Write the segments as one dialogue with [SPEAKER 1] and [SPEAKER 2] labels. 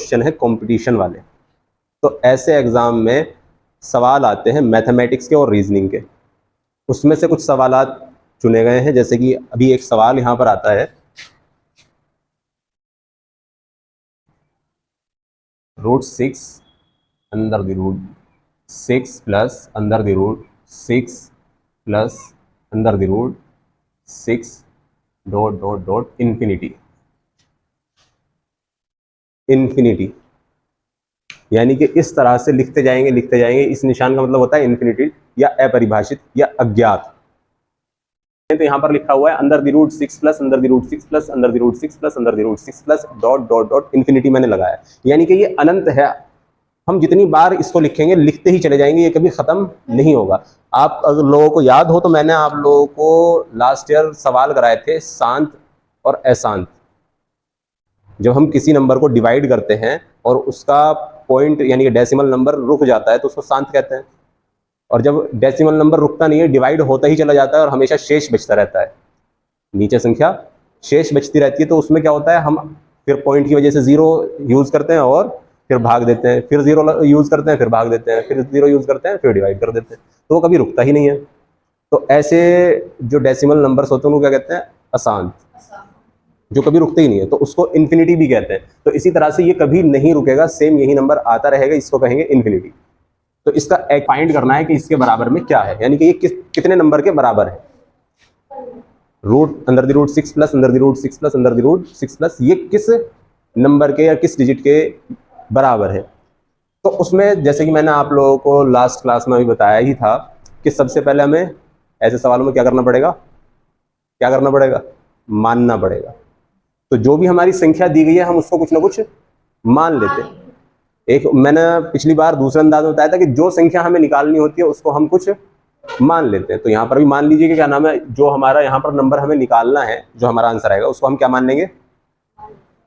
[SPEAKER 1] Question है competition वाले। तो ऐसे एग्जाम में सवाल आते हैं मैथमेटिक्स के और रीजनिंग के, उसमें से कुछ सवालात चुने गए हैं। जैसे कि अभी एक सवाल यहाँ पर आता है, √6 under the root 6 plus under the root 6 plus under the root 6 dot dot dot infinity. Infinity यानी कि इस तरह से लिखते जाएंगे। इस निशान का मतलब होता है इन्फिनिटी या अपरिभाषित या अज्ञात। तो यहाँ पर लिखा हुआ है under the root 6 plus under the root 6 plus under the root 6 plus under the root 6 plus dot dot dot infinity मैंने लगाया, यानी कि ये अनंत है। हम जितनी बार इसको लिखेंगे लिखते ही चले जाएंगे, ये कभी खत्म नहीं होगा। आप अगर लोगों को याद हो तो मैंने आप लोगों को लास्ट ईयर सवाल कराए थे शांत और अशांत। जब हम किसी नंबर को डिवाइड करते हैं और उसका पॉइंट यानी कि डेसिमल नंबर रुक जाता है तो उसको शांत कहते हैं, और जब डेसिमल नंबर रुकता नहीं है, डिवाइड होता ही चला जाता है और हमेशा शेष बचता रहता है, नीचे संख्या शेष बचती रहती है, तो उसमें क्या होता है, हम फिर पॉइंट की वजह से 0 यूज करते हैं और फिर भाग देते हैं, फिर 0 यूज करते हैं फिर भाग देते हैं, फिर 0 यूज करते हैं फिर डिवाइड कर देते हैं, तो वो कभी रुकता ही नहीं है। तो ऐसे जो डेसिमल नंबर्स होते हैं उनको क्या कहते हैं, अशांत, जो कभी रुकते ही नहीं है, तो उसको इन्फिनिटी भी कहते हैं। तो इसी तरह से ये कभी नहीं रुकेगा, सेम यही नंबर आता रहेगा, इसको कहेंगे इन्फिनिटी। तो इसका एक फाइंड करना है कि इसके बराबर में क्या है, यानी कि ये कितने नंबर के बराबर है। Root under the root 6 plus under the root 6 plus under the root 6 plus, ये किस नंबर के या किस डिजिट के बराबर है। तो उसमें जैसे कि मैंने आप लोगों को लास्ट क्लास में अभी बताया ही था कि सबसे पहले हमें ऐसे सवालों में क्या करना पड़ेगा, मानना पड़ेगा। तो जो भी हमारी संख्या दी गई है हम उसको कुछ ना कुछ मान लेते हैं। एक मैंने पिछली बार दूसरे अंदाज में बताया था कि जो संख्या हमें निकालनी होती है उसको हम कुछ मान लेते हैं। तो यहाँ पर भी मान लीजिए कि क्या नाम है, जो हमारा यहाँ पर नंबर हमें निकालना है, जो हमारा आंसर आएगा उसको हम क्या मान लेंगे,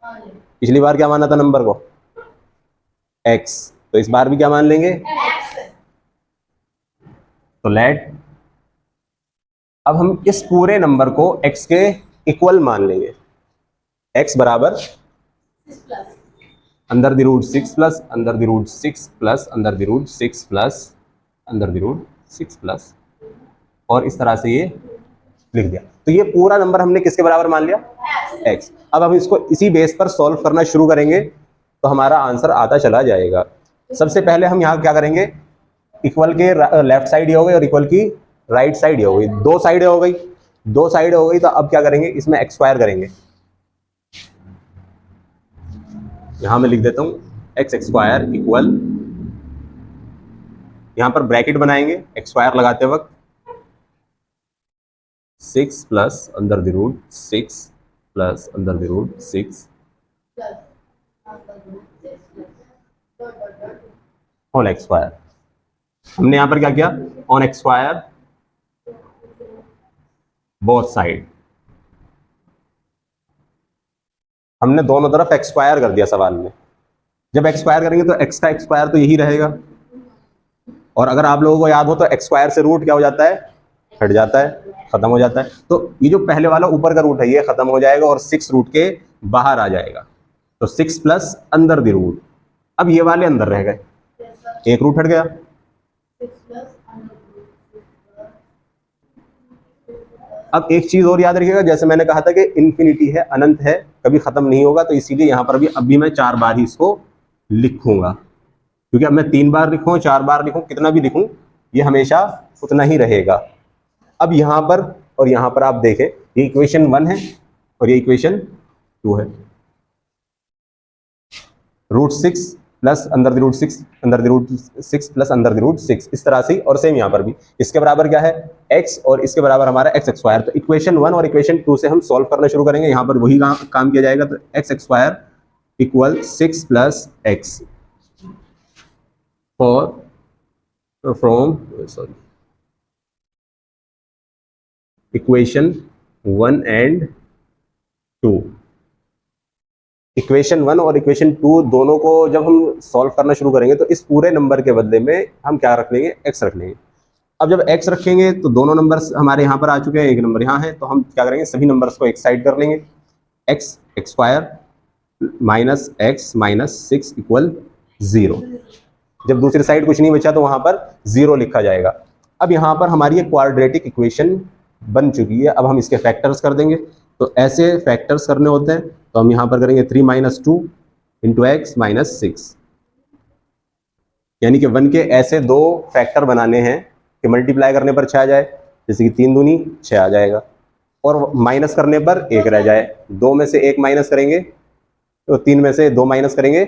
[SPEAKER 1] पिछली बार क्या माना था नंबर को, x, तो इस बार भी क्या मान लेंगे, तो लेट अब हम इस पूरे नंबर को x के इक्वल मान लेंगे। x बराबर under the root 6 plus under the root 6 plus under the root 6 plus under the root 6 plus, और इस तरह से ये लिख दिया। तो ये पूरा नंबर हमने किसके बराबर मान लिया, x। अब हम इसको इसी बेस पर सॉल्व करना शुरू करेंगे तो हमारा आंसर आता चला जाएगा। सबसे पहले हम यहाँ क्या करेंगे, इक्वल के लेफ्ट साइड ये हो गई और इक्वल की राइट साइड ये हो गई, दो साइड हो गई। तो अब क्या करेंगे, इसमें x स्क्वायर करेंगे। यहां मैं लिख देता हूं x स्क्वायर इक्वल, यहां पर ब्रैकेट बनाएंगे x स्क्वायर लगाते वक्त, 6 plus under the root 6 plus under the root 6 whole X square. हमने यहां पर क्या किया, on X square both side, हमने दोनों तरफ एक्स स्क्वायर कर दिया सवाल में। जब एक्स स्क्वायर करेंगे तो एक्स का एक्स स्क्वायर तो यही रहेगा, और अगर आप लोगों को याद हो तो एक्स स्क्वायर से रूट क्या हो जाता है, हट जाता है, खत्म हो जाता है। तो ये जो पहले वाला ऊपर का रूट है ये खत्म हो जाएगा और 6 रूट के बाहर आ जाएगा, तो 6 प्लस अंदर द रूट, अब ये वाले अंदर रह गए, एक रूट हट गया। अब एक चीज और याद रखिएगा, जैसे मैंने कहा था कि इन्फिनिटी है, अनंत है, कभी खत्म नहीं होगा, तो इसीलिए यहां पर भी अभी मैं 4 बार ही इसको लिखूंगा, क्योंकि अब मैं 3 बार लिखूं 4 बार लिखूं कितना भी लिखूं ये हमेशा उतना ही रहेगा। अब यहां पर और यहां पर आप देखें, ये इक्वेशन 1 है और ये इक्वेशन 2 है। √6 plus under the root 6 under the root 6 plus under the root 6, इस तरह से, और सेम यहाँ पर भी इसके बराबर क्या है x, और इसके बराबर हमारा x स्क्वायर। तो इक्वेशन 1 और इक्वेशन 2 से हम सॉल्व करना शुरू करेंगे, यहाँ पर वही काम किया जाएगा। तो x square equal 6 plus x from equation 1 and 2। Equation 1 और इक्वेशन 2 दोनों को जब हम सॉल्व करना शुरू करेंगे तो इस पूरे नंबर के बदले में हम क्या रख लेंगे, x रख लेंगे। अब जब x रखेंगे तो दोनों नंबर्स हमारे यहाँ पर आ चुके हैं, एक नंबर यहाँ है, तो हम क्या करेंगे, सभी नंबर्स को एक साइड कर लेंगे, x square minus x minus 6 equal 0। जब दूसरी साइड कुछ नहीं बचा तो वहां पर 0 लिखा जाएगा। अब यहाँ पर हमारी एक क्वाड्रेटिक इक्वेशन बन चुकी है। अब हम इसके फैक्टर्स कर देंगे। तो ऐसे फैक्टर्स करने होते हैं, तो हम यहाँ पर करेंगे 3 माइनस 2 इंटू एक्स माइनस 6, यानी कि 1 के ऐसे दो फैक्टर बनाने हैं कि मल्टीप्लाई करने पर 6 आ जाए, जैसे कि 3 दूनी 6 आ जाएगा, और माइनस करने पर 1 रह जाए। 2 में से 1 माइनस करेंगे तो 3 में से 2 माइनस करेंगे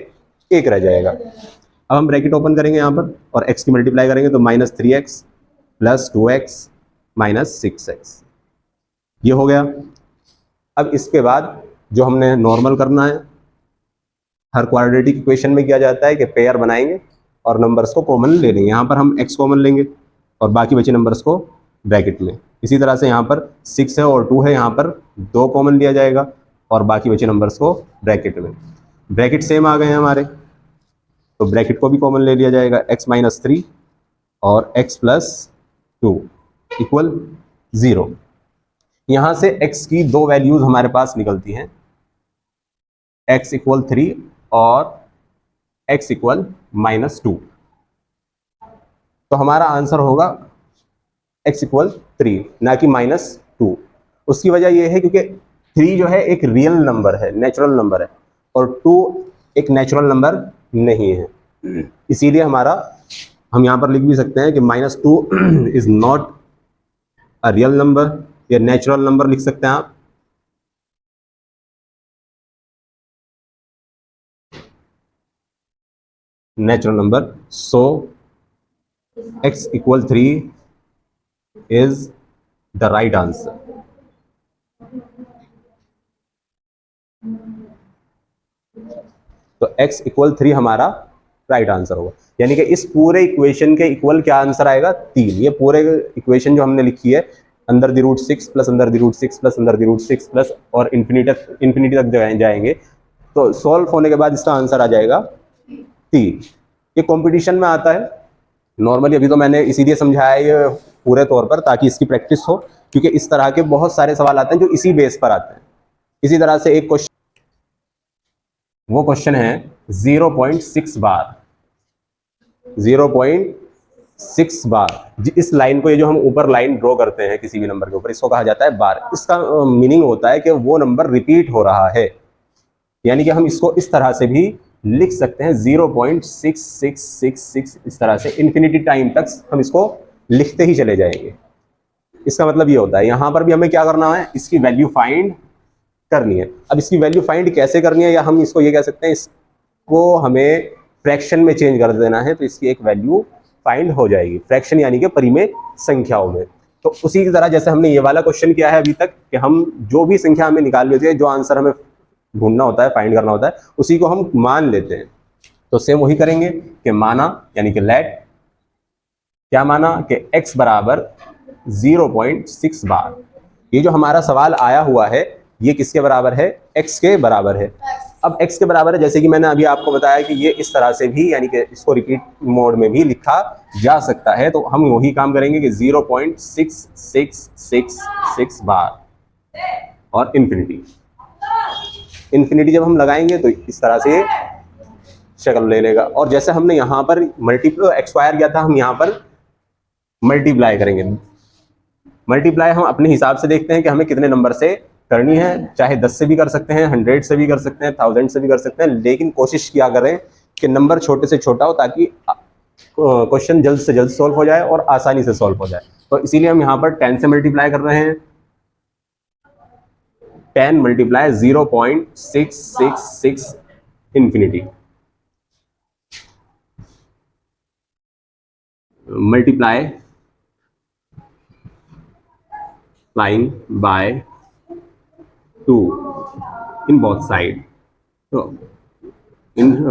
[SPEAKER 1] 1 रह जाएगा। अब हम ब्रैकेट ओपन करेंगे यहाँ पर और x की मल्टीप्लाई करेंगे तो minus 3x plus 2x minus 6x, ये हो गया। अब इसके बाद जो हमने नॉर्मल करना है, हर क्वाड्रेटिक इक्वेशन में किया जाता है कि पेयर बनाएंगे और नंबर्स को कॉमन ले लेंगे। यहाँ पर हम x कॉमन लेंगे और बाकी बचे नंबर्स को ब्रैकेट में। इसी तरह से यहाँ पर 6 है और 2 है, यहाँ पर 2 कॉमन लिया जाएगा और बाकी बचे नंबर्स को ब्रैकेट में। ब्रैकेट सेम आ गए हैं हमारे, तो ब्रैकेट को भी कॉमन ले लिया जाएगा। x माइनस 3 और x प्लस 2 इक्वल 0। यहाँ से x की दो वैल्यूज हमारे पास निकलती हैं, x इक्वल 3 और x इक्वल माइनस 2। तो हमारा आंसर होगा x इक्वल 3 ना कि माइनस 2। उसकी वजह यह है क्योंकि 3 जो है एक रियल नंबर है, नेचुरल नंबर है, और 2 एक नेचुरल नंबर नहीं है। इसीलिए हम यहाँ पर लिख भी सकते हैं कि minus 2 is not a real number, या नेचुरल नंबर लिख सकते हैं आप। Natural number, so x equal 3 is the right answer. तो x इक्वल 3 हमारा राइट आंसर होगा, यानी कि इस पूरे इक्वेशन के इक्वल क्या आंसर आएगा, 3। ये पूरे इक्वेशन जो हमने लिखी है, अंदर द रूट 6 प्लस अंदर द रूट 6 प्लस अंदर द रूट 6 प्लस और इन्फिनिटी तक जाएंगे, तो सॉल्व होने के बाद इसका आंसर आ जाएगा 3। ये कंपटीशन में आता है नॉर्मली। अभी तो मैंने इसीलिए समझाया ये पूरे तौर पर ताकि इसकी प्रैक्टिस हो, क्योंकि इस तरह के बहुत सारे सवाल आते हैं जो इसी बेस पर आते हैं। इसी तरह से एक क्वेश्चन, वो क्वेश्चन है 0.6 बार। 0.6 बार, इस लाइन को, ये जो हम ऊपर लाइन ड्रॉ करते हैं किसी भी नंबर के ऊपर, इसको कहा जाता है बार। इसका मीनिंग होता है कि वो नंबर रिपीट हो रहा है, यानी कि हम इसको इस तरह से भी लिख सकते हैं 0.6666, इस तरह से इन्फिनिटी टाइम तक हम इसको लिखते ही चले जाएंगे। इसका मतलब ये होता है यहां पर भी हमें क्या करना है, इसकी वैल्यू फाइंड करनी है। अब इसकी वैल्यू फाइंड कैसे करनी है, या हम इसको ये कह सकते हैं, इसको हमें फ्रैक्शन में चेंज कर देना है, तो इसकी एक वैल्यू फाइंड हो जाएगी। फ्रैक्शन यानी कि परिमेय संख्याओं में। तो उसी की तरह जैसे हमने ये वाला क्वेश्चन किया है अभी तक, कि हम जो भी संख्या हमें निकालनी होती है, जो आंसर हमें ढूंढना होता है, फाइंड करना होता है, उसी को हम मान लेते हैं। तो सेम वही करेंगे कि माना, यानी कि लेट, क्या माना कि x बराबर 0.6 बार। ये जो हमारा सवाल आया हुआ है, ये किसके बराबर है, x के बराबर है। अब x के बराबर है, जैसे कि मैंने अभी आपको बताया कि ये इस तरह से भी, यानी कि इसको रिपीट मोड में भी लिखा जा सकता है। तो हम वही काम करेंगे कि 0.6666 बार और इन्फिनिटी जब हम लगाएंगे तो इस तरह से शक्ल ले लेगा। और जैसे हमने यहाँ पर मल्टीप्लाई एक्सपायर किया था, हम यहाँ पर मल्टीप्लाई करेंगे। मल्टीप्लाई हम अपने हिसाब से देखते हैं कि हमें कितने नंबर से करनी है, चाहे 10 से भी कर सकते हैं, 100 से भी कर सकते हैं, 1000 से भी कर सकते हैं, लेकिन कोशिश किया करें कि नंबर छोटे से छोटा हो, ताकि क्वेश्चन जल्द से जल्द सॉल्व हो जाए और आसानी से सॉल्व हो जाए। तो इसीलिए हम यहाँ पर 10 से मल्टीप्लाई कर रहे हैं। 10 multiply 0.666 infinity, multiply flying by 2 in both side, so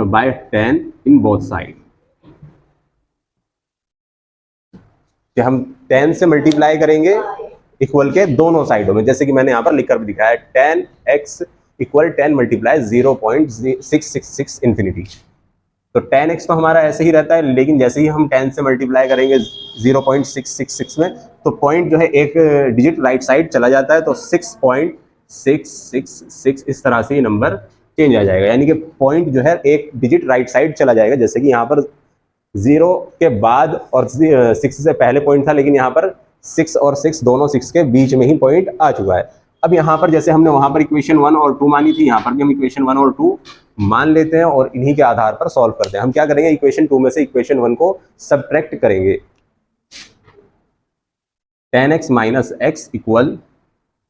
[SPEAKER 1] by 10 in both side, कि हम 10 से मल्टीप्लाई करेंगे इक्वल के दोनों साइडों में, जैसे कि मैंने यहाँ पर लिखकर भी दिखाया, 10x इक्वल 10 मल्टीप्लाई 0.666 इन्फिनिटी। तो 10x तो हमारा ऐसे ही रहता है, लेकिन जैसे ही हम 10 से मल्टीप्लाई करेंगे 0.666 में, तो पॉइंट जो है एक डिजिट राइट साइड चला जाता है, तो 6.666 इस तरह से ये नंबर चेंज आ जाएगा, यानी कि पॉइंट जो है एक डिजिट राइट साइड चला जाएगा। जैसे कि यहाँ पर 0 के बाद और 6 से पहले पॉइंट था, लेकिन यहाँ पर 6 और 6 दोनों 6 के बीच में ही पॉइंट आ चुका है। अब यहाँ पर जैसे हमने वहाँ पर इक्वेशन 1 और 2 मानी थी, यहाँ पर भी हम इक्वेशन 1 और 2 मान लेते हैं और इन्हीं के आधार पर सॉल्व करते हैं। हम क्या करेंगे, इक्वेशन 2 में से इक्वेशन 1 को सबट्रैक्ट करेंगे। tan x minus x equal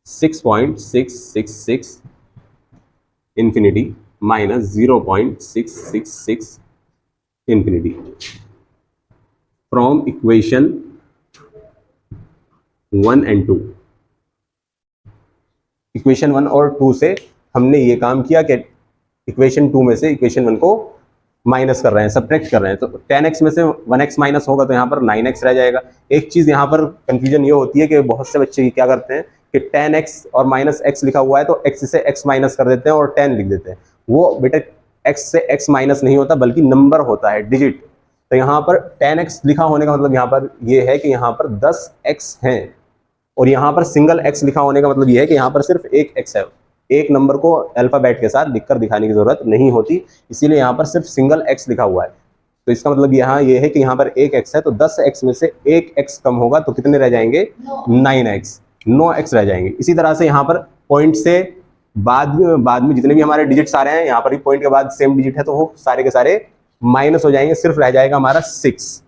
[SPEAKER 1] 6.666 infinity minus 0.666 infinity from equation 1 and 2। Equation 1 और 2 से हमने ये काम किया कि इक्वेशन 2 में से इक्वेशन 1 को माइनस कर रहे हैं, सबट्रैक्ट कर रहे हैं। तो tan x में से 1x माइनस होगा तो यहाँ पर 9x रह जाएगा। एक चीज़ यहाँ पर कंफ्यूजन ये होती है कि बहुत से बच्चे क्या करते हैं कि tan x और माइनस x लिखा हुआ है तो x से x माइनस कर देते हैं और tan लिख देते हैं। वो बेटा x से x माइनस नहीं होता बल्कि नंबर होता है, डिजिट। तो यहाँ पर tan x लिखा होने का मतलब यहाँ पर ये है कि यहाँ पर 10x हैं, और यहाँ पर सिंगल x लिखा होने का मतलब ये है कि यहाँ पर सिर्फ एक x है। एक नंबर को अल्फाबेट के साथ लिखकर दिखाने की जरूरत नहीं होती, इसीलिए यहाँ पर सिर्फ सिंगल x लिखा हुआ है। तो इसका मतलब यहाँ ये है कि यहाँ पर एक x है, तो 10x में से एक x कम होगा तो कितने रह जाएंगे, 9x रह जाएंगे। इसी तरह से यहाँ पर पॉइंट से बाद में जितने भी हमारे डिजिट्स आ रहे हैं, यहाँ पर भी पॉइंट के बाद सेम डिजिट है तो वो सारे के सारे माइनस हो जाएंगे, सिर्फ रह जाएगा हमारा 6,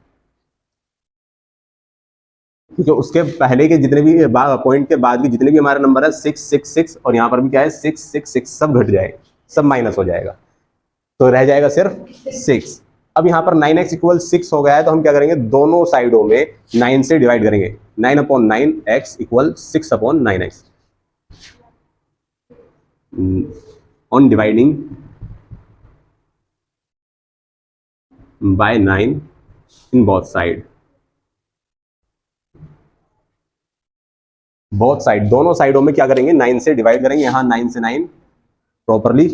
[SPEAKER 1] क्योंकि उसके पहले के जितने भी पॉइंट के बाद के जितने भी हमारा नंबर है 666 और यहाँ पर भी क्या है 666, सब घट जाएगा, सब माइनस हो जाएगा, तो रह जाएगा सिर्फ 6। अब यहाँ पर 9x इक्वल 6 हो गया है तो हम क्या करेंगे, दोनों साइडों में 9 से डिवाइड करेंगे। 9/9x equal 6/9x। On dividing by 9 in both side, दोनों साइडों में क्या करेंगे, 9 से डिवाइड करेंगे। यहाँ 9 से 9 प्रॉपरली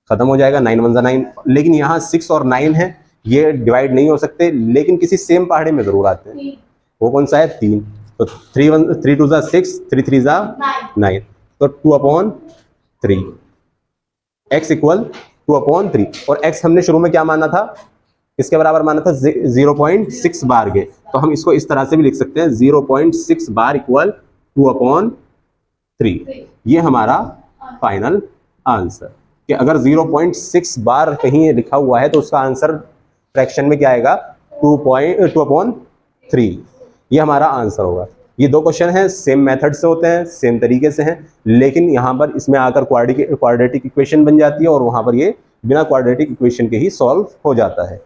[SPEAKER 1] खत्म हो जाएगा, 9 1 9। लेकिन यहाँ 6 और 9 है, ये डिवाइड नहीं हो सकते, लेकिन किसी सेम पहाड़े में जरूर आते हैं। वो कौन सा है, 3। तो 3 2 6, 3 3 9, तो 2/3 x इक्वल 2/3। और x हमने शुरू में क्या माना था, इसके बराबर माना था 0.6 बार के, तो हम इसको इस तरह से भी लिख सकते हैं 0.6 बार इक्वल 2/3। ये हमारा फाइनल आंसर, कि अगर 0.6 बार कहीं लिखा हुआ है तो उसका आंसर फ्रैक्शन में क्या आएगा, 2/3। ये हमारा आंसर होगा। ये दो क्वेश्चन हैं, सेम मेथड से होते हैं, सेम तरीके से हैं, लेकिन यहाँ पर इसमें आकर क्वाड्रेटिक इक्वेशन बन जाती है और वहाँ पर ये बिना क्वाड्रेटिक इक्वेशन के ही सॉल्व हो जाता है।